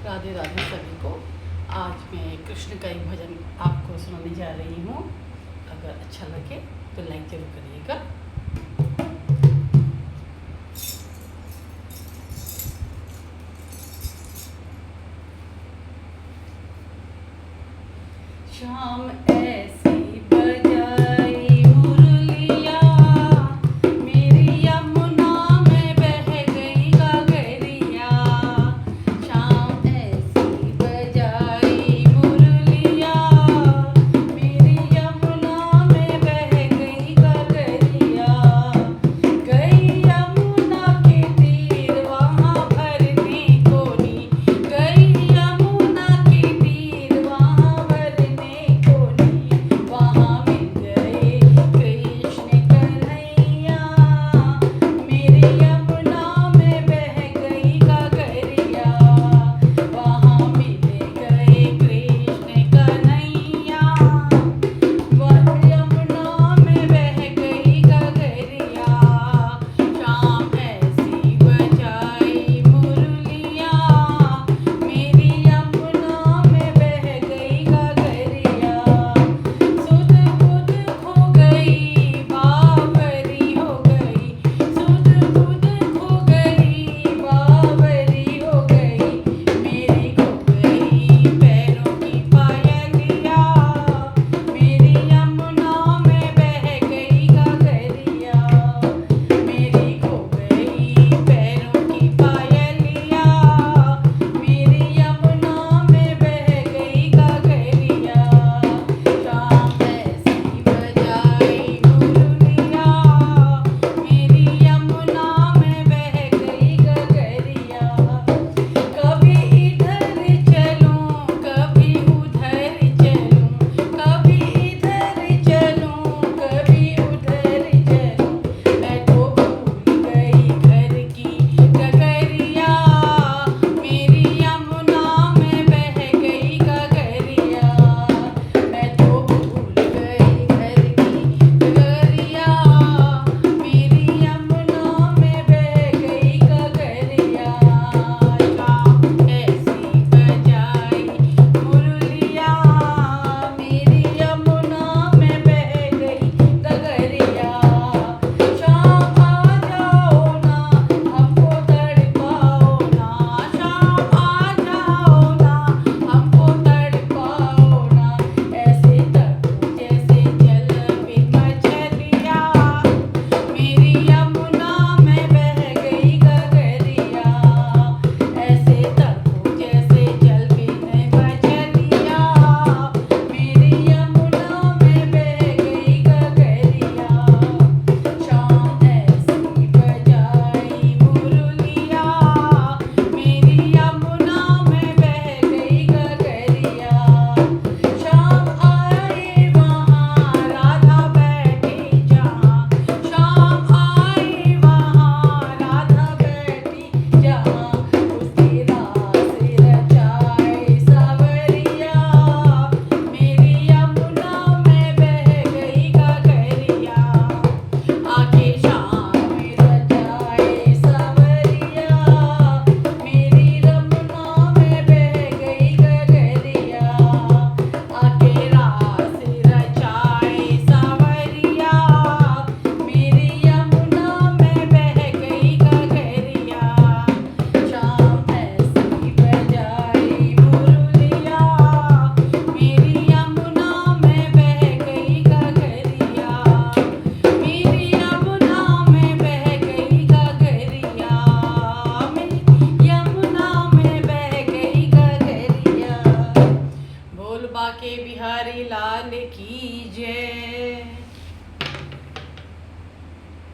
राधे राधे सभी को। आज मैं कृष्ण का एक भजन आपको सुनाने जा रही हूँ। अगर अच्छा लगे तो लाइक जरूर करिएगा। शाम ऐसी बजाई मुरलिया, मेरी यमुना में बह गई गगरिया। शाम ऐसी बजाई मुरलिया, मेरी यमुना में बह गई गगरिया। गई यमुना के तीर वहाँ भरने को नी, गई यमुना के तीर वहाँ भरने को नी। वहाँ मिल गए कृष्ण कन्हैया, मेरी यमुना में बह गई गगरिया। वहाँ मिल गए कृष्ण कन्हैया, यमुना में बह गई गगरिया। शाम ऐसी बजाई मुरलिया, मेरी यमुना में बह गई गगरिया। सुध बुध खो गई बावरी हो गई, सुध बुध खो गई बावरी हो गई। मेरी खो गई पैरों की पायलिया, मेरी यमुना में बह गई गगरिया। मेरी खो गई पैरों की पायलिया, मेरी यमुना में बह गई गगरिया। शाम ऐसी बजाई मुरलिया, मेरी यमुना में बह गई गगरिया। कभी इधर चलूं कभी उधर चलूं, कभी इधर चलूं कभी उधर चलूं। मैं तो भूल गई घर की गगरिया, मेरी यमुना में बह गई गगरिया। मैं तो भूल गई घर की गगरिया, मेरी यमुना में बह गई गगरिया। शाम ऐसी बजाई मुरलिया, मेरी यमुना में बह गई गगरिया। शाम आ जाओ ना हमको तड़पाओ ना, शाम आ जाओ ना हमको तड़पाओ ना। ऐसे तड़पो जैसे जल बिन मछलिया, मेरी यमुना में बह गई गगरिया। ऐसे तड़पो जैसे जल बिन मछलिया, मेरी यमुना में बह गई गगरिया। शाम ऐसी बजाई मुरलिया, मेरी यमुना में बह गई गगरिया। शाम आए वहाँ राधा बैठी जहाँ, शाम आए वहाँ राधा बैठी जहाँ। उसके रास रचाए सावरिया, मेरी यमुना में बह गई गगरिया। आके शाम रचाए सावरिया, मेरी यमुना में बह गई गगरिया। आके रास रचाए सावरिया, मेरी यमुना में बह गई गगरिया। शाम ऐसी बजाई मुरलिया, मेरी यमुना में बह गई गगरिया। मेरी यमुना में बह गई गगरिया, मेरी यमुना में बह गई गगरिया। बोल बाके बिहारी लाल की जय।